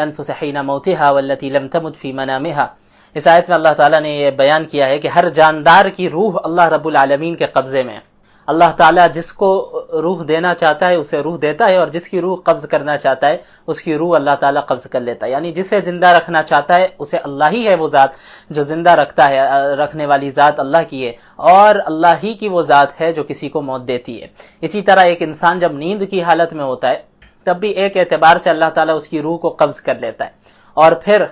انفس حین موتها والتی لم تمت فی منامها۔ اس آیت میں اللہ تعالیٰ نے یہ بیان کیا ہے کہ ہر جاندار کی روح اللہ رب العالمین کے قبضے میں ہے۔ اللہ تعالیٰ جس کو روح دینا چاہتا ہے اسے روح دیتا ہے، اور جس کی روح قبض کرنا چاہتا ہے اس کی روح اللہ تعالیٰ قبض کر لیتا ہے۔ یعنی جسے زندہ رکھنا چاہتا ہے اسے اللہ ہی ہے وہ ذات جو زندہ رکھتا ہے، رکھنے والی ذات اللہ کی ہے، اور اللہ ہی کی وہ ذات ہے جو کسی کو موت دیتی ہے۔ اسی طرح ایک انسان جب نیند کی حالت میں ہوتا ہے تب بھی ایک اعتبار سے اللہ تعالیٰ اس کی روح کو قبض کر لیتا ہے، اور پھر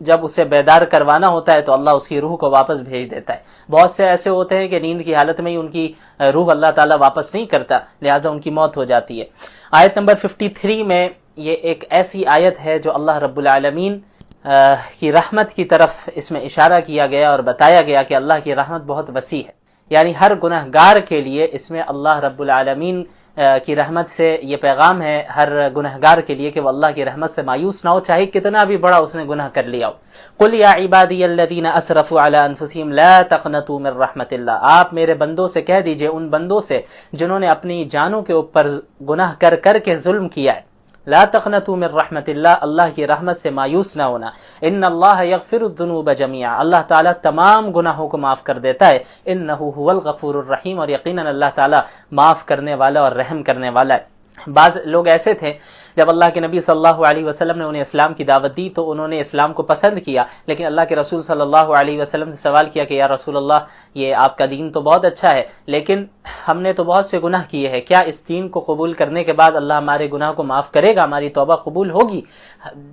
جب اسے بیدار کروانا ہوتا ہے تو اللہ اس کی روح کو واپس بھیج دیتا ہے۔ بہت سے ایسے ہوتے ہیں کہ نیند کی حالت میں ہی ان کی روح اللہ تعالیٰ واپس نہیں کرتا، لہٰذا ان کی موت ہو جاتی ہے۔ آیت نمبر 53 میں یہ ایک ایسی آیت ہے جو اللہ رب العالمین کی رحمت کی طرف اس میں اشارہ کیا گیا اور بتایا گیا کہ اللہ کی رحمت بہت وسیع ہے، یعنی ہر گناہ گار کے لیے اس میں اللہ رب العالمین کی رحمت سے یہ پیغام ہے ہر گنہگار کے لیے کہ وہ اللہ کی رحمت سے مایوس نہ ہو، چاہے کتنا بھی بڑا اس نے گناہ کر لیا ہو۔ قل یا عبادی الذین اسرفوا علی انفسہم لا تقنطوا من رحمت اللہ، آپ میرے بندوں سے کہہ دیجئے، ان بندوں سے جنہوں نے اپنی جانوں کے اوپر گناہ کر کر کے ظلم کیا ہے، لا تقنطوا من رحمت اللہ، اللہ کی رحمت سے مایوس نہ ہونا۔ ان اللہ یغفر الذنوب جميعا، اللہ تعالیٰ تمام گناہوں کو معاف کر دیتا ہے۔ انہ هو الغفور الرحیم، اور یقیناً اللہ تعالیٰ معاف کرنے والا اور رحم کرنے والا ہے۔ بعض لوگ ایسے تھے جب اللہ کے نبی صلی اللہ علیہ وسلم نے انہیں اسلام کی دعوت دی تو انہوں نے اسلام کو پسند کیا، لیکن اللہ کے رسول صلی اللہ علیہ وسلم سے سوال کیا کہ یا رسول اللہ، یہ آپ کا دین تو بہت اچھا ہے لیکن ہم نے تو بہت سے گناہ کیے ہیں، کیا اس دین کو قبول کرنے کے بعد اللہ ہمارے گناہ کو معاف کرے گا، ہماری توبہ قبول ہوگی؟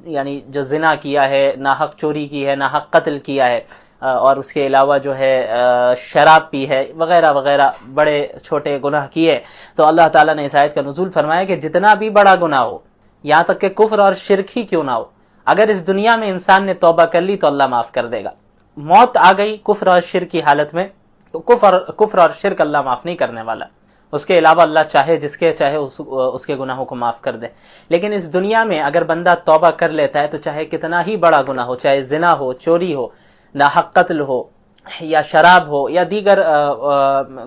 یعنی جو زنا کیا ہے، ناحق چوری کی ہے، ناحق قتل کیا ہے، اور اس کے علاوہ جو ہے شراب پی ہے وغیرہ وغیرہ بڑے چھوٹے گناہ کیے، تو اللہ تعالیٰ نے اس آیت کا نزول فرمایا کہ جتنا بھی بڑا گناہ ہو، یہاں تک کہ کفر اور شرک ہی کیوں نہ ہو، اگر اس دنیا میں انسان نے توبہ کر لی تو اللہ معاف کر دے گا۔ موت آ گئی کفر اور شرک کی حالت میں تو کفر اور شرک اللہ معاف نہیں کرنے والا، اس کے علاوہ اللہ چاہے جس کے چاہے اس کے گناہوں کو معاف کر دے۔ لیکن اس دنیا میں اگر بندہ توبہ کر لیتا ہے تو چاہے کتنا ہی بڑا گناہ ہو، چاہے زنا ہو، چوری ہو، ناحق قتل ہو، یا شراب ہو، یا دیگر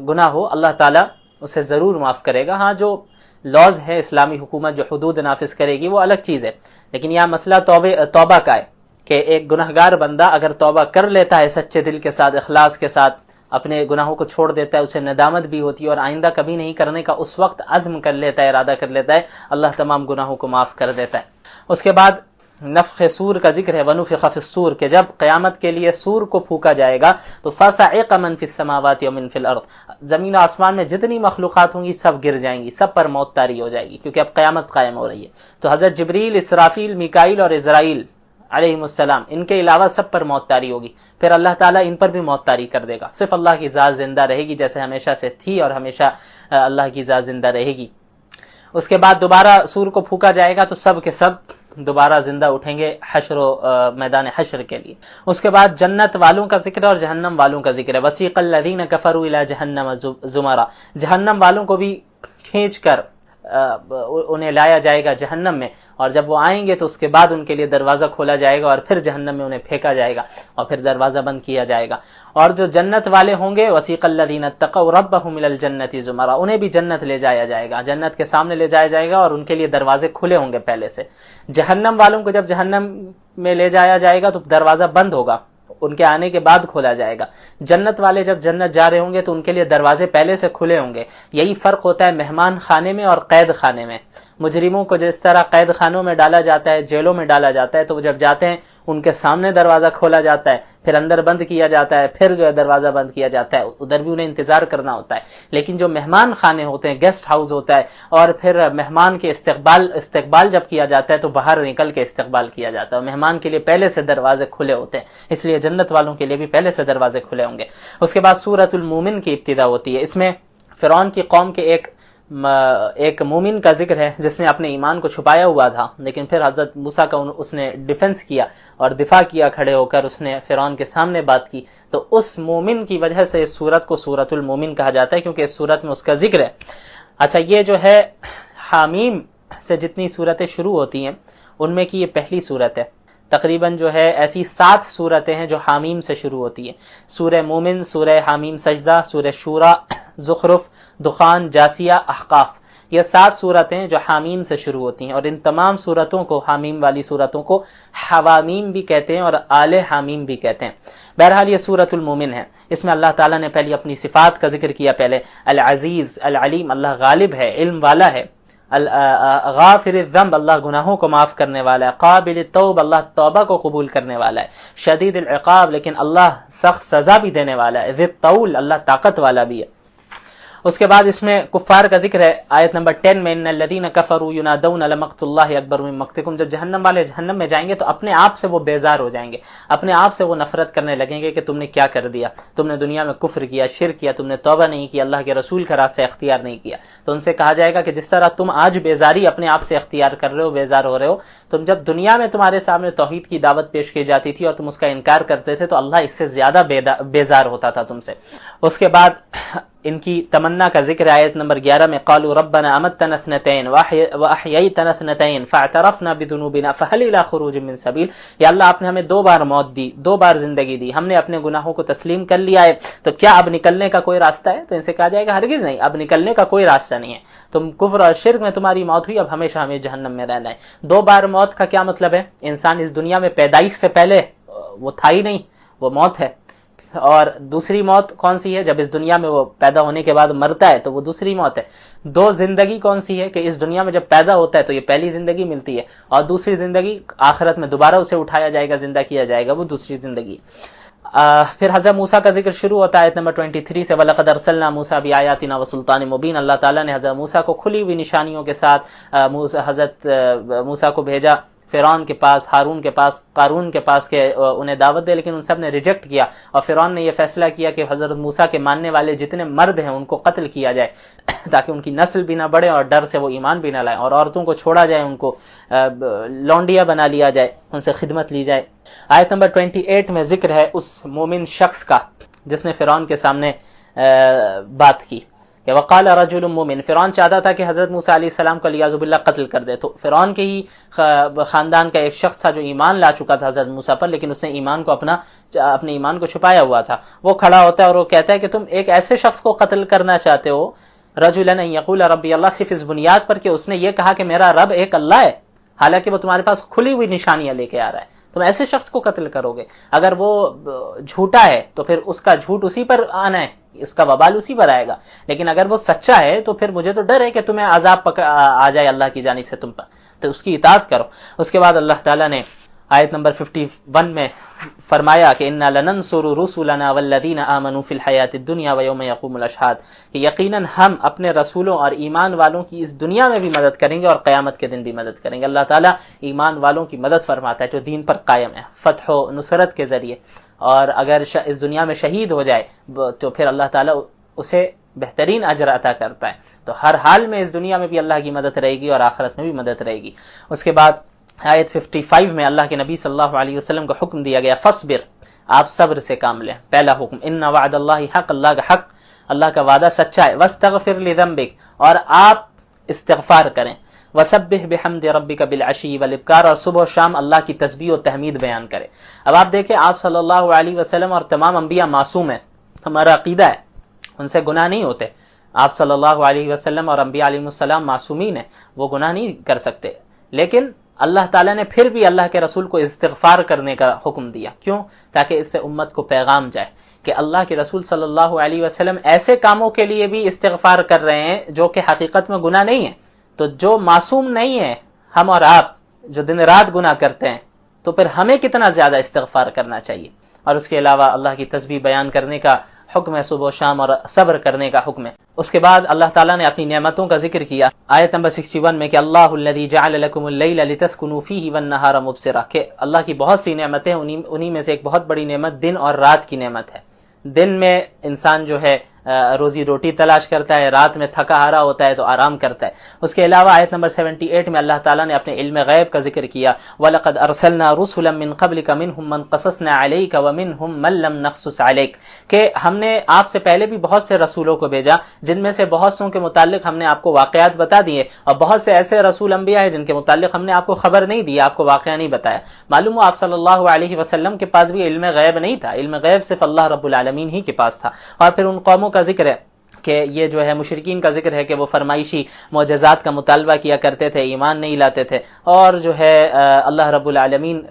گناہ ہو، اللہ تعالیٰ اسے ضرور معاف کرے گا۔ ہاں جو لاز ہے اسلامی حکومت جو حدود نافذ کرے گی وہ الگ چیز ہے، لیکن یہاں مسئلہ توبہ کا ہے کہ ایک گنہگار بندہ اگر توبہ کر لیتا ہے سچے دل کے ساتھ، اخلاص کے ساتھ، اپنے گناہوں کو چھوڑ دیتا ہے، اسے ندامت بھی ہوتی ہے اور آئندہ کبھی نہیں کرنے کا اس وقت عزم کر لیتا ہے، ارادہ کر لیتا ہے، اللہ تمام گناہوں کو معاف کر دیتا ہے۔ اس کے بعد نفخ سور کا ذکر ہے، وَنُفِخَ فِي الصُّورِ، کہ جب قیامت کے لیے سور کو پھونکا جائے گا تو فَصَعِقَ مَن فِي السَّمَاوَاتِ وَمَن فِي الْأَرْضِ، زمین و آسمان میں جتنی مخلوقات ہوں گی سب گر جائیں گی، سب پر موت طاری ہو جائے گی، کیونکہ اب قیامت قائم ہو رہی ہے۔ تو حضرت جبریل، اسرافیل، میکائیل اور عزرائیل علیہم السلام، ان کے علاوہ سب پر موت طاری ہوگی، پھر اللہ تعالیٰ ان پر بھی موت طاری کر دے گا، صرف اللہ کی ذات زندہ رہے گی جیسے ہمیشہ سے تھی اور ہمیشہ اللہ کی ذات زندہ رہے گی۔ اس کے بعد دوبارہ سور کو پھونکا جائے گا تو سب کے سب دوبارہ زندہ اٹھیں گے حشر و میدان حشر کے لیے۔ اس کے بعد جنت والوں کا ذکر ہے اور جہنم والوں کا ذکر ہے، وسیق الذین کفروا الی جہنم زمرا، جہنم والوں کو بھی کھینچ کر انہیں لایا جائے گا جہنم میں، اور جب وہ آئیں گے تو اس کے بعد ان کے لیے دروازہ کھولا جائے گا اور پھر جہنم میں انہیں پھینکا جائے گا اور پھر دروازہ بند کیا جائے گا۔ اور جو جنت والے ہوں گے، وسیق الذین اتقوا ربهم الی الجنۃ زمرا، انہیں بھی جنت لے جایا جائے گا، جنت کے سامنے لے جایا جائے گا اور ان کے لیے دروازے کھلے ہوں گے پہلے سے۔ جہنم والوں کو جب جہنم میں لے جایا جائے گا تو دروازہ بند ہوگا، ان کے آنے کے بعد کھولا جائے گا۔ جنت والے جب جنت جا رہے ہوں گے تو ان کے لیے دروازے پہلے سے کھلے ہوں گے۔ یہی فرق ہوتا ہے مہمان خانے میں اور قید خانے میں۔ مجرموں کو جس طرح قید خانوں میں ڈالا جاتا ہے، جیلوں میں ڈالا جاتا ہے، تو وہ جب جاتے ہیں ان کے سامنے دروازہ کھولا جاتا ہے، پھر اندر بند کیا جاتا ہے، پھر جو ہے دروازہ بند کیا جاتا ہے، ادھر بھی انہیں انتظار کرنا ہوتا ہے۔ لیکن جو مہمان خانے ہوتے ہیں، گیسٹ ہاؤس ہوتا ہے، اور پھر مہمان کے استقبال جب کیا جاتا ہے تو باہر نکل کے استقبال کیا جاتا ہے، مہمان کے لیے پہلے سے دروازے کھلے ہوتے ہیں، اس لیے جنت والوں کے لیے بھی پہلے سے دروازے کھلے ہوں گے۔ اس کے بعد سورۃ المومن کی ابتدا ہوتی ہے، اس میں فرعون کی قوم کے ایک مومن کا ذکر ہے جس نے اپنے ایمان کو چھپایا ہوا تھا، لیکن پھر حضرت موسیٰ کا اس نے ڈیفنس کیا اور دفاع کیا، کھڑے ہو کر اس نے فرعون کے سامنے بات کی، تو اس مومن کی وجہ سے اس سورت کو سورۃ المومن کہا جاتا ہے، کیونکہ اس سورت میں اس کا ذکر ہے۔ اچھا، یہ جو ہے حامیم سے جتنی صورتیں شروع ہوتی ہیں ان میں کی یہ پہلی صورت ہے۔ تقریباً جو ہے ایسی 7 صورتیں ہیں جو حامیم سے شروع ہوتی ہیں، سورہ مومن، سورہ حامیم سجدہ، سورہ شورا، زخرف، دخان، جاثیہ، احقاف، یہ 7 صورتیں جو حامیم سے شروع ہوتی ہیں، اور ان تمام صورتوں کو، حامیم والی صورتوں کو حوامیم بھی کہتے ہیں اور آل حامیم بھی کہتے ہیں۔ بہرحال یہ سورۃ المومن ہے، اس میں اللہ تعالیٰ نے پہلے اپنی صفات کا ذکر کیا، پہلے العزیز العلیم، اللہ غالب ہے، علم والا ہے، غافر الذنب، اللہ گناہوں کو معاف کرنے والا ہے، قابل التوب، اللہ توبہ کو قبول کرنے والا ہے، شدید العقاب، لیکن اللہ سخت سزا بھی دینے والا ہے، ذی الطول، اللہ طاقت والا بھی ہے۔ اس کے بعد اس میں کفار کا ذکر ہے، آیت نمبر 10 میں ان الذین کفروا ینادون لمقت اللہ اکبر من مقتکم، جب جہنم والے جہنم میں جائیں گے تو اپنے آپ سے وہ بیزار ہو جائیں گے، اپنے آپ سے وہ نفرت کرنے لگیں گے کہ تم نے کیا کر دیا، تم نے دنیا میں کفر کیا، شرک کیا، تم نے توبہ نہیں کیا، اللہ کے رسول کا راستہ اختیار نہیں کیا۔ تو ان سے کہا جائے گا کہ جس طرح تم آج بیزاری اپنے آپ سے اختیار کر رہے ہو، بیزار ہو رہے ہو، تم جب دنیا میں تمہارے سامنے توحید کی دعوت پیش کی جاتی تھی اور تم اس کا انکار کرتے تھے تو اللہ اس سے زیادہ بیزار ہوتا تھا تم سے۔ اس کے بعد ان کی تمنا کا ذکر آیت نمبر 11 میں، قالوا ربنا امتنا اثنتين واحييتنا اثنتين فاعترفنا بذنوبنا فهل الى خروج من سبيل، یا اللہ آپ نے ہمیں 2 بار موت دی، 2 بار زندگی دی، ہم نے اپنے گناہوں کو تسلیم کر لیا ہے، تو کیا اب نکلنے کا کوئی راستہ ہے؟ تو ان سے کہا جائے گا ہرگز نہیں، اب نکلنے کا کوئی راستہ نہیں ہے، تم کفر اور شرک میں تمہاری موت ہوئی، اب ہمیشہ ہمیں جہنم میں رہنا ہے۔ 2 بار موت کا کیا مطلب ہے؟ انسان اس دنیا میں پیدائش سے پہلے وہ تھا ہی نہیں، وہ موت ہے، اور دوسری موت کون سی ہے؟ جب اس دنیا میں وہ پیدا ہونے کے بعد مرتا ہے تو وہ دوسری موت ہے۔ 2 زندگی کون سی ہے؟ کہ اس دنیا میں جب پیدا ہوتا ہے تو یہ پہلی زندگی ملتی ہے، اور دوسری زندگی آخرت میں دوبارہ اسے اٹھایا جائے گا، زندہ کیا جائے گا، وہ دوسری زندگی۔ پھر حضرت موسیٰ کا ذکر شروع ہوتا ہے آیت نمبر 23 سے، وَلَقَدْ أَرْسَلْنَا مُوسَىٰ بِآيَاتِنَا وَسُلْطَانٍ مُبِينٍ، اللہ تعالیٰ نے حضرت موسیٰ کو کھلی ہوئی نشانیوں کے ساتھ حضرت موسیٰ کو بھیجا فرعون کے پاس، ہارون کے پاس، قارون کے پاس کہ انہیں دعوت دے، لیکن ان سب نے ریجیکٹ کیا، اور فرعون نے یہ فیصلہ کیا کہ حضرت موسیٰ کے ماننے والے جتنے مرد ہیں ان کو قتل کیا جائے تاکہ ان کی نسل بھی نہ بڑھے اور ڈر سے وہ ایمان بھی نہ لائیں، اور عورتوں کو چھوڑا جائے، ان کو لونڈیا بنا لیا جائے، ان سے خدمت لی جائے۔ آیت نمبر 28 میں ذکر ہے اس مومن شخص کا جس نے فرعون کے سامنے بات کی کہ وقال رجل مومن، فرعون چاہتا تھا کہ حضرت موسیٰ علیہ السلام کو علیاذ باللہ قتل کر دے، تو فرعون کے ہی خاندان کا ایک شخص تھا جو ایمان لا چکا تھا حضرت موسیٰ پر، لیکن اس نے ایمان کو اپنے ایمان کو چھپایا ہوا تھا۔ وہ کھڑا ہوتا ہے اور وہ کہتا ہے کہ تم ایک ایسے شخص کو قتل کرنا چاہتے ہو، رجلا یقول ربی اللہ، صرف اس بنیاد پر کہ اس نے یہ کہا کہ میرا رب ایک اللہ ہے، حالانکہ وہ تمہارے پاس کھلی ہوئی نشانیاں لے کے آ رہا ہے، تم ایسے شخص کو قتل کرو گے؟ اگر وہ جھوٹا ہے تو پھر اس کا جھوٹ اسی پر آنا ہے، اس کا وبال اسی پر آئے گا، لیکن اگر وہ سچا ہے تو پھر مجھے تو ڈر ہے کہ تمہیں عذاب آ جائے اللہ کی جانب سے تم پر، تو اس کی اطاعت کرو۔ اس کے بعد اللہ تعالیٰ نے آیت نمبر 51 میں فرمایا کہ اِنَّا لَنَنْصُرُ رُسُلَنَا وَالَّذِينَ آمَنُوا فِي الْحَيَاةِ الدُّنْيَا وَيَوْمَ يَقُومُ الْأَشْهَادُ، کہ یقیناً ہم اپنے رسولوں اور ایمان والوں کی اس دنیا میں بھی مدد کریں گے اور قیامت کے دن بھی مدد کریں گے۔ اللہ تعالیٰ ایمان والوں کی مدد فرماتا ہے جو دین پر قائم ہے، فتح و نصرت کے ذریعے، اور اگر اس دنیا میں شہید ہو جائے تو پھر اللہ تعالیٰ اسے بہترین اجر عطا کرتا ہے۔ تو ہر حال میں اس دنیا میں بھی اللہ کی مدد رہے گی اور آخرت میں بھی مدد رہے گی۔ اس کے بعد آیت 55 میں اللہ کے نبی صلی اللہ علیہ وسلم کو حکم دیا گیا، فصبر، آپ صبر سے کام لیں۔ پہلا حکم، ان وعد اللہ حق، اللہ کا حق، اللہ کا وعدہ سچا ہے، واستغفر لذنبک، اور آپ استغفار کریں، وسبح بحمد ربک بالعشی والابکار، اور صبح و شام اللہ کی تسبیح و تحمید بیان کریں۔ اب آپ دیکھیں آپ صلی اللہ علیہ وسلم اور تمام انبیاء معصوم ہیں، ہمارا عقیدہ ہے ان سے گناہ نہیں ہوتے، آپ صلی اللہ علیہ وسلم اور انبیاء علیہ السلام معصومین ہیں، وہ گناہ نہیں کر سکتے، لیکن اللہ تعالیٰ نے پھر بھی اللہ کے رسول کو استغفار کرنے کا حکم دیا۔ کیوں؟ تاکہ اس سے امت کو پیغام جائے کہ اللہ کے رسول صلی اللہ علیہ وسلم ایسے کاموں کے لیے بھی استغفار کر رہے ہیں جو کہ حقیقت میں گناہ نہیں ہے، تو جو معصوم نہیں ہے، ہم اور آپ جو دن رات گناہ کرتے ہیں، تو پھر ہمیں کتنا زیادہ استغفار کرنا چاہیے۔ اور اس کے علاوہ اللہ کی تسبیح بیان کرنے کا حکم ہے، صبح و شام، اور صبر کرنے کا حکم ہے۔ اس کے بعد اللہ تعالیٰ نے اپنی نعمتوں کا ذکر کیا آیت نمبر 61 میں کہ اللہ الذی جعل لکم اللیل لتسکنوا فیہ والنہار مبصرا، کہ اللہ کی بہت سی نعمتیں، انہی میں سے ایک بہت بڑی نعمت دن اور رات کی نعمت ہے۔ دن میں انسان جو ہے روزی روٹی تلاش کرتا ہے، رات میں تھکا ہارا ہوتا ہے تو آرام کرتا ہے۔ اس کے علاوہ آیت نمبر 78 میں اللہ تعالیٰ نے اپنے علم غیب کا ذکر کیا، وَلَقَدْ أَرْسَلْنَا رُسُلًا مِّن قَبْلِكَ مِنْهُمْ مَنْ قَصَصْنَا عَلَيْكَ وَمِنْهُمْ مَنْ لَمْ نَقْصُصْ عَلَيْكَ، کہ ہم نے آپ سے پہلے بھی بہت سے رسولوں کو بھیجا جن میں سے بہت سوں کے متعلق ہم نے آپ کو واقعات بتا دیے، اور بہت سے ایسے رسول انبیاء ہیں جن کے متعلق ہم نے آپ کو خبر نہیں دی، آپ کو واقعہ نہیں بتایا۔ معلوم ہو آپ صلی اللہ علیہ وسلم کے پاس بھی علم غیب نہیں تھا، علم غیب صرف اللہ رب العالمین ہی کے پاس تھا۔ اور پھر ان قوموں کا ذکر ہے کہ یہ جو ہے مشرکین کا ذکر ہے کہ وہ فرمائشی معجزات کا مطالبہ کیا کرتے تھے، ایمان نہیں لاتے تھے، اور جو ہے اللہ رب العالمین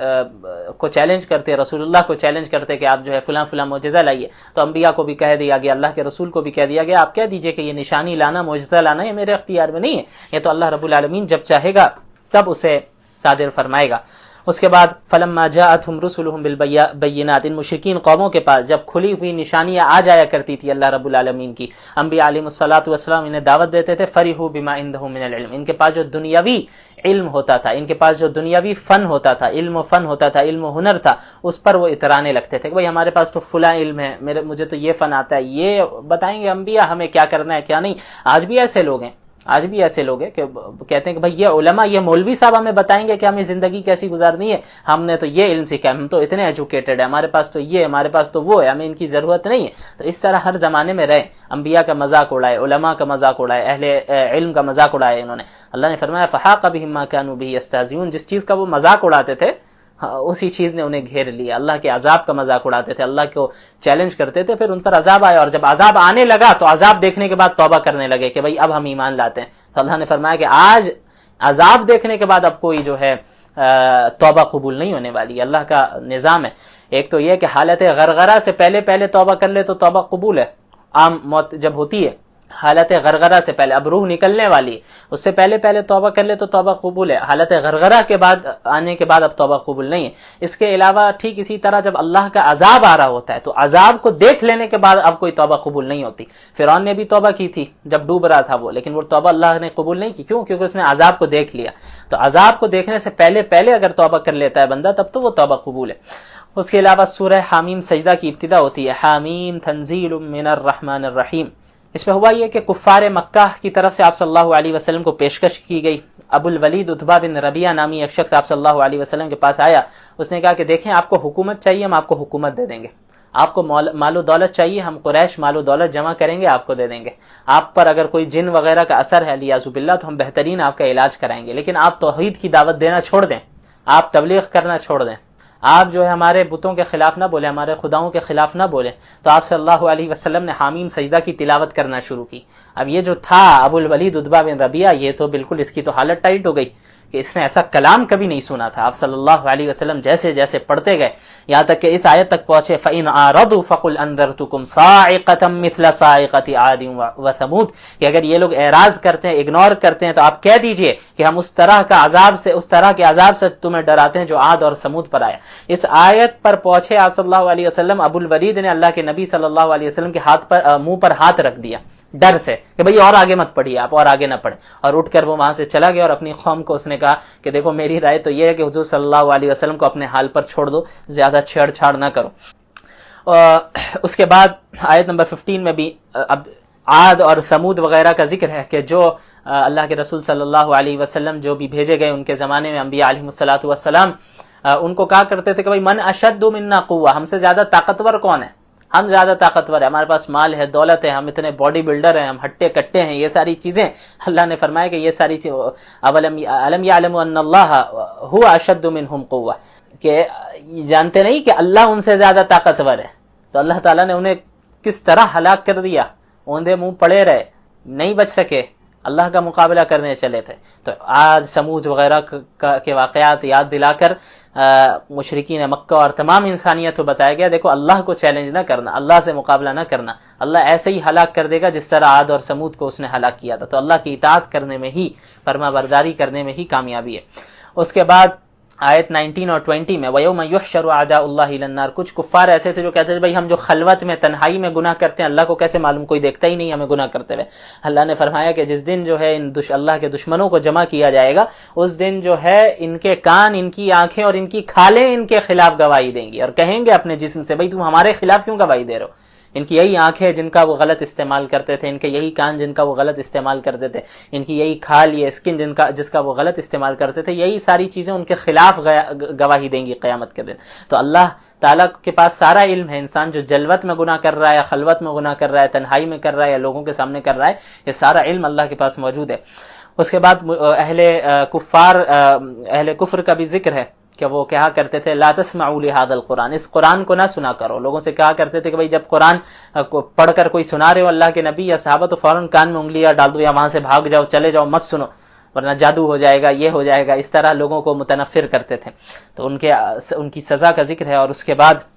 کو چیلنج کرتے، رسول اللہ کو چیلنج کرتے کہ آپ جو ہے فلاں فلاں معجزہ لائیے. تو انبیاء کو بھی کہہ دیا گیا، اللہ کے رسول کو بھی کہہ دیا گیا، آپ کہہ دیجئے کہ یہ نشانی لانا، معجزہ لانا یہ میرے اختیار میں نہیں ہے، یہ تو اللہ رب العالمین جب چاہے گا تب اسے صادر فرمائے گا. اس کے بعد فلما جاءتهم رسلهم بالبينات، ان مشرکین قوموں کے پاس جب کھلی ہوئی نشانیاں آ جایا کرتی تھی اللہ رب العالمین کی، انبیاء علیہ الصلوۃ والسلام انہیں دعوت دیتے تھے، فرحوا بما عندهم من العلم، ان کے پاس جو دنیاوی علم ہوتا تھا، ان کے پاس جو دنیاوی فن ہوتا تھا، علم و فن ہوتا تھا، علم و ہنر تھا، اس پر وہ اترانے لگتے تھے کہ بھئی ہمارے پاس تو فلاں علم ہے، مجھے تو یہ فن آتا ہے، یہ بتائیں گے انبیاء ہمیں کیا کرنا ہے کیا نہیں. آج بھی ایسے لوگ ہیں، آج بھی ایسے لوگ ہیں کہ کہتے ہیں کہ بھئی یہ علماء، یہ مولوی صاحب ہمیں بتائیں گے کہ ہمیں زندگی کیسی گزارنی ہے، ہم نے تو یہ علم سیکھا ہے، ہم تو اتنے ایجوکیٹڈ ہیں، ہمارے پاس تو یہ، ہمارے پاس تو وہ ہے، ہمیں ان کی ضرورت نہیں ہے. تو اس طرح ہر زمانے میں رہے، انبیاء کا مذاق اڑائے، علماء کا مذاق اڑائے، اہل علم کا مذاق اڑائے انہوں نے. اللہ نے فرمایا فحاق بهم ما كانوا به يستهزئون، جس چیز کا وہ مذاق اڑاتے تھے اسی چیز نے انہیں گھیر لیا. اللہ کے عذاب کا مذاق اڑاتے تھے، اللہ کو چیلنج کرتے تھے، پھر ان پر عذاب آیا، اور جب عذاب آنے لگا تو عذاب دیکھنے کے بعد توبہ کرنے لگے کہ بھئی اب ہم ایمان لاتے ہیں. تو اللہ نے فرمایا کہ آج عذاب دیکھنے کے بعد اب کوئی جو ہے توبہ قبول نہیں ہونے والی. اللہ کا نظام ہے. ایک تو یہ کہ حالت غرغرہ سے پہلے توبہ کر لے تو توبہ قبول ہے. عام موت جب ہوتی ہے حالت غرغرہ سے پہلے، اب روح نکلنے والی، اس سے پہلے توبہ کر لے تو توبہ قبول ہے. حالت غرغرہ کے بعد آنے کے بعد اب توبہ قبول نہیں ہے. اس کے علاوہ ٹھیک اسی طرح جب اللہ کا عذاب آ رہا ہوتا ہے تو عذاب کو دیکھ لینے کے بعد اب کوئی توبہ قبول نہیں ہوتی. فرعون نے بھی توبہ کی تھی جب ڈوب رہا تھا وہ، لیکن وہ توبہ اللہ نے قبول نہیں کی. کیوں؟ کیونکہ اس نے عذاب کو دیکھ لیا. تو عذاب کو دیکھنے سے پہلے اگر توبہ کر لیتا ہے بندہ تب تو وہ توبہ قبول ہے. اس کے علاوہ سورہ حامیم سجدہ کی ابتدا ہوتی ہے، حامیم تنزیل من الرحمن الرحیم. اس میں ہوا یہ کہ کفار مکہ کی طرف سے آپ صلی اللہ علیہ وسلم کو پیشکش کی گئی. ابو الولید عتبہ بن ربیعہ نامی ایک شخص آپ صلی اللہ علیہ وسلم کے پاس آیا. اس نے کہا کہ دیکھیں آپ کو حکومت چاہیے، ہم آپ کو حکومت دے دیں گے. آپ کو مال و دولت چاہیے، ہم قریش مال و دولت جمع کریں گے، آپ کو دے دیں گے. آپ پر اگر کوئی جن وغیرہ کا اثر ہے لیاذ باللہ تو ہم بہترین آپ کا علاج کرائیں گے، لیکن آپ توحید کی دعوت دینا چھوڑ دیں، آپ تبلیغ کرنا چھوڑ دیں، آپ جو ہے ہمارے بتوں کے خلاف نہ بولیں، ہمارے خداؤں کے خلاف نہ بولیں. تو آپ صلی اللہ علیہ وسلم نے حامیم سجدہ کی تلاوت کرنا شروع کی. اب یہ جو تھا ابو الولید عتبہ بن ربیعہ، یہ تو بالکل اس کی تو حالت ٹائٹ ہو گئی کہ اس نے ایسا کلام کبھی نہیں سنا تھا. آپ صلی اللہ علیہ وسلم جیسے جیسے پڑھتے گئے یہاں تک کہ اس آیت تک پہنچے فَإِنْ أَعْرَضُوا فَقُلْ أَنذَرْتُكُمْ صَاعِقَةً مِثْلَ صَاعِقَةِ عَادٍ وَثَمُودَ، کہ اگر یہ لوگ اعراض کرتے ہیں، اگنور کرتے ہیں، تو آپ کہہ دیجئے کہ ہم اس طرح کے عذاب سے تمہیں ڈراتے ہیں جو عاد اور سمود پر آیا. اس آیت پر پہنچے آپ صلی اللہ علیہ وسلم، ابو الولید نے اللہ کے نبی صلی اللہ علیہ وسلم کے منہ پر ہاتھ رکھ دیا ڈر سے کہ بھئی اور آگے مت پڑھیے، آپ اور آگے نہ پڑھیں. اور اٹھ کر وہ وہاں سے چلا گیا اور اپنی قوم کو اس نے کہا کہ دیکھو میری رائے تو یہ ہے کہ حضور صلی اللہ علیہ وسلم کو اپنے حال پر چھوڑ دو، زیادہ چھیڑ چھاڑ نہ کرو. اس کے بعد آیت نمبر 15 میں بھی اب عاد اور ثمود وغیرہ کا ذکر ہے کہ جو اللہ کے رسول صلی اللہ علیہ وسلم جو بھی بھیجے گئے ان کے زمانے میں انبیاء علیہ الصلوۃ والسلام ان کو کہا کرتے تھے کہ بھئی من اشد منا قوہ، ہم سے زیادہ طاقتور کون ہے؟ ہم زیادہ طاقتور ہیں، ہمارے پاس مال ہے، دولت ہے، ہم اتنے باڈی بلڈر ہیں، ہم ہٹے کٹے ہیں، یہ ساری چیزیں. اللہ نے فرمایا کہ یہ ساری علم یعلم ان اللہ هو اشد منهم قوہ، کہ جانتے نہیں کہ اللہ ان سے زیادہ طاقتور ہے. تو اللہ تعالیٰ نے انہیں کس طرح ہلاک کر دیا، اوندے منہ پڑے رہے، نہیں بچ سکے، اللہ کا مقابلہ کرنے چلے تھے. تو آج سمود وغیرہ کے واقعات یاد دلا کر مشرکین مکہ اور تمام انسانیت کو بتایا گیا دیکھو اللہ کو چیلنج نہ کرنا، اللہ سے مقابلہ نہ کرنا، اللہ ایسے ہی ہلاک کر دے گا جس طرح عاد اور سمود کو اس نے ہلاک کیا تھا. تو اللہ کی اطاعت کرنے میں ہی، فرما برداری کرنے میں ہی کامیابی ہے. اس کے بعد آیت 19 اور 20 میں وَيَوْمَ يُحْشَرُ أَعْدَاءُ اللَّهِ إِلَى النَّارِ، کچھ کفار ایسے تھے جو کہتے تھے بھائی ہم جو خلوت میں تنہائی میں گناہ کرتے ہیں اللہ کو کیسے معلوم، کوئی دیکھتا ہی نہیں ہمیں گناہ کرتے ہوئے. اللہ نے فرمایا کہ جس دن جو ہے اللہ کے دشمنوں کو جمع کیا جائے گا اس دن جو ہے ان کے کان، ان کی آنکھیں اور ان کی کھالیں ان کے خلاف گواہی دیں گی اور کہیں گے اپنے جسم سے بھائی تم ہمارے خلاف کیوں گواہی دے رہے ہو. ان کی یہی آنکھیں جن کا وہ غلط استعمال کرتے تھے، ان کے یہی کان جن کا وہ غلط استعمال کرتے تھے، ان کی یہی کھال، یہ اسکن جس کا وہ غلط استعمال کرتے تھے، یہی ساری چیزیں ان کے خلاف گواہی دیں گی قیامت کے دن. تو اللہ تعالیٰ کے پاس سارا علم ہے. انسان جو جلوت میں گناہ کر رہا ہے، خلوت میں گناہ کر رہا ہے، تنہائی میں کر رہا ہے یا لوگوں کے سامنے کر رہا ہے، یہ سارا علم اللہ کے پاس موجود ہے. اس کے بعد اہل کفر کا بھی ذکر ہے کہ وہ کہا کرتے تھے لا تسمعوا لهذا القرآن، اس قرآن کو نہ سنا کرو. لوگوں سے کہا کرتے تھے کہ بھائی جب قرآن کو پڑھ کر کوئی سنا رہے ہو اللہ کے نبی یا صحابہ تو فوراً کان میں انگلیاں ڈال دو یا وہاں سے بھاگ جاؤ، چلے جاؤ، مت سنو ورنہ جادو ہو جائے گا، یہ ہو جائے گا. اس طرح لوگوں کو متنفر کرتے تھے. تو ان کی سزا کا ذکر ہے. اور اس کے بعد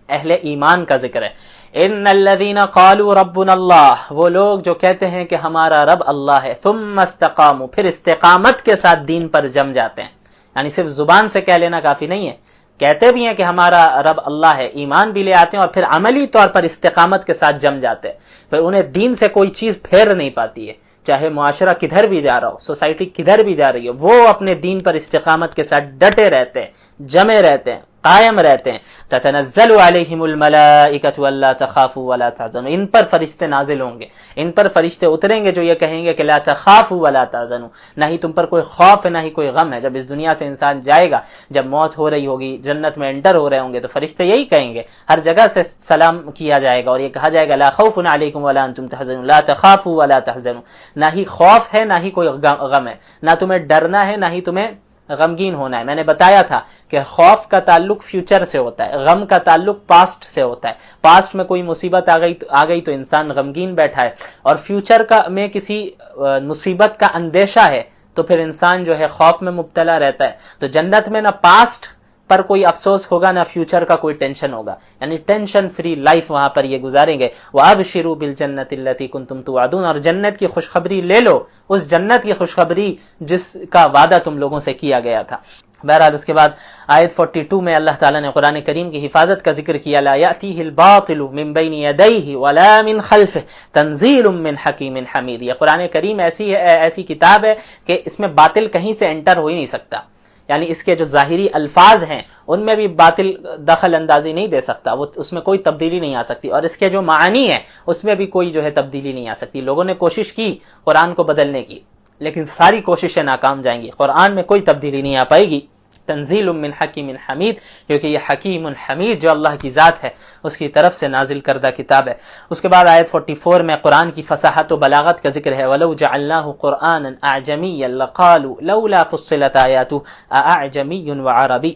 اہل ایمان کا ذکر ہے. ان الذين قالوا ربنا اللہ، وہ لوگ جو کہتے ہیں کہ ہمارا رب اللہ ہے، ثم استقاموا، پھر استقامت کے ساتھ دین پر جم جاتے ہیں. یعنی صرف زبان سے کہہ لینا کافی نہیں ہے، کہتے بھی ہیں کہ ہمارا رب اللہ ہے، ایمان بھی لے آتے ہیں اور پھر عملی طور پر استقامت کے ساتھ جم جاتے ہیں. پھر انہیں دین سے کوئی چیز پھیر نہیں پاتی ہے، چاہے معاشرہ کدھر بھی جا رہا ہو، سوسائٹی کدھر بھی جا رہی ہے، وہ اپنے دین پر استقامت کے ساتھ ڈٹے رہتے ہیں، جمے رہتے ہیں، قائم رہتے ہیں. تتنزل علیہم الملائکۃ الا تخافوا ولا تحزنوا، ان پر فرشتے نازل ہوں گے، ان پر فرشتے اتریں گے جو یہ کہیں گے کہ لا تخافوا ولا تحزنوا، نہ ہی تم پر کوئی خوف ہے نہ ہی کوئی غم ہے. جب اس دنیا سے انسان جائے گا، جب موت ہو رہی ہوگی، جنت میں انٹر ہو رہے ہوں گے تو فرشتے یہی کہیں گے، ہر جگہ سے سلام کیا جائے گا اور یہ کہا جائے گا لا خوف علیکم ولا انتم تحزنون، لا تخافوا ولا تحزنوا، نہ ہی خوف ہے نہ ہی کوئی غم ہے، نہ تمہیں ڈرنا ہے نہ ہی تمہیں غمگین ہونا ہے. میں نے بتایا تھا کہ خوف کا تعلق فیوچر سے ہوتا ہے، غم کا تعلق پاسٹ سے ہوتا ہے. پاسٹ میں کوئی مصیبت آ گئی تو انسان غمگین بیٹھا ہے، اور فیوچر میں کسی مصیبت کا اندیشہ ہے تو پھر انسان جو ہے خوف میں مبتلا رہتا ہے. تو جنت میں نہ پاسٹ پر کوئی افسوس ہوگا نہ فیوچر کا کوئی ٹینشن ہوگا، یعنی ٹینشن فری لائف وہاں پر یہ گزاریں گے. وَأَبْشِرُوا بِالْجَنَّةِ الَّتِي كُنْتُمْ تُوعَدُونَ، اور جنت کی خوشخبری لے لو، اس جنت کی خوشخبری جس کا وعدہ تم لوگوں سے کیا گیا تھا. بہرحال اس کے بعد آیت 42 میں اللہ تعالیٰ نے قرآن کریم کی حفاظت کا ذکر کیا. لا يأتيه الباطل من بين يديه ولا من خلفه تنزيل من حكيم حميد. یہ قرآن کریم ایسی کتاب ہے کہ اس میں باطل کہیں سے انٹر ہو ہی نہیں سکتا، یعنی اس کے جو ظاہری الفاظ ہیں ان میں بھی باطل دخل اندازی نہیں دے سکتا، وہ اس میں کوئی تبدیلی نہیں آ سکتی، اور اس کے جو معانی ہیں اس میں بھی کوئی جو ہے تبدیلی نہیں آ سکتی. لوگوں نے کوشش کی قرآن کو بدلنے کی لیکن ساری کوششیں ناکام جائیں گی، قرآن میں کوئی تبدیلی نہیں آ پائے گی. تنزیل من حکیم حمید، کیونکہ یہ حکیم حمید جو اللہ کی ذات ہے اس کی طرف سے نازل کردہ کتاب ہے. اس کے بعد آیت 44 میں قرآن کی فصاحت و بلاغت کا ذکر ہے. وَلَوْ جَعَلْنَاهُ قُرْآنًا أَعْجَمِيًّا لَقَالُوا لَوْلَا فُصِّلَتْ آيَاتُهُ أَأَعْجَمِيٌّ وَعَرَبِيٌّ.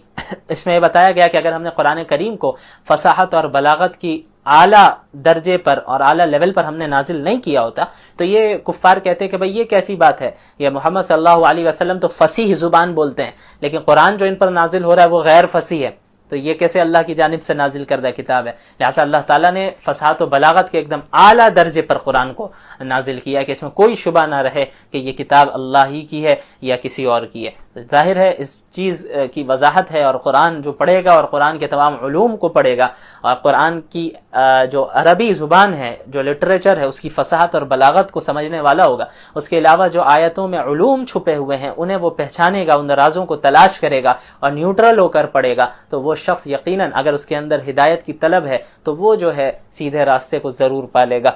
اس میں یہ بتایا گیا کہ اگر ہم نے قرآن کریم کو فصاحت اور بلاغت کی اعلیٰ درجے پر اور اعلیٰ لیول پر ہم نے نازل نہیں کیا ہوتا تو یہ کفار کہتے ہیں کہ بھئی یہ کیسی بات ہے، یہ محمد صلی اللہ علیہ وسلم تو فصیح زبان بولتے ہیں لیکن قرآن جو ان پر نازل ہو رہا ہے وہ غیر فصیح ہے، تو یہ کیسے اللہ کی جانب سے نازل کردہ کتاب ہے. لہٰذا اللہ تعالیٰ نے فصاحت و بلاغت کے ایک دم اعلیٰ درجے پر قرآن کو نازل کیا کہ اس میں کوئی شبہ نہ رہے کہ یہ کتاب اللہ ہی کی ہے یا کسی اور کی ہے. ظاہر ہے اس چیز کی وضاحت ہے، اور قرآن جو پڑھے گا اور قرآن کے تمام علوم کو پڑھے گا اور قرآن کی جو عربی زبان ہے، جو لٹریچر ہے، اس کی فصاحت اور بلاغت کو سمجھنے والا ہوگا. اس کے علاوہ جو آیتوں میں علوم چھپے ہوئے ہیں انہیں وہ پہچانے گا، ان رازوں کو تلاش کرے گا اور نیوٹرل ہو کر پڑھے گا تو وہ شخص یقیناً اگر اس کے اندر ہدایت کی طلب ہے تو وہ جو ہے سیدھے راستے کو ضرور پالے گا.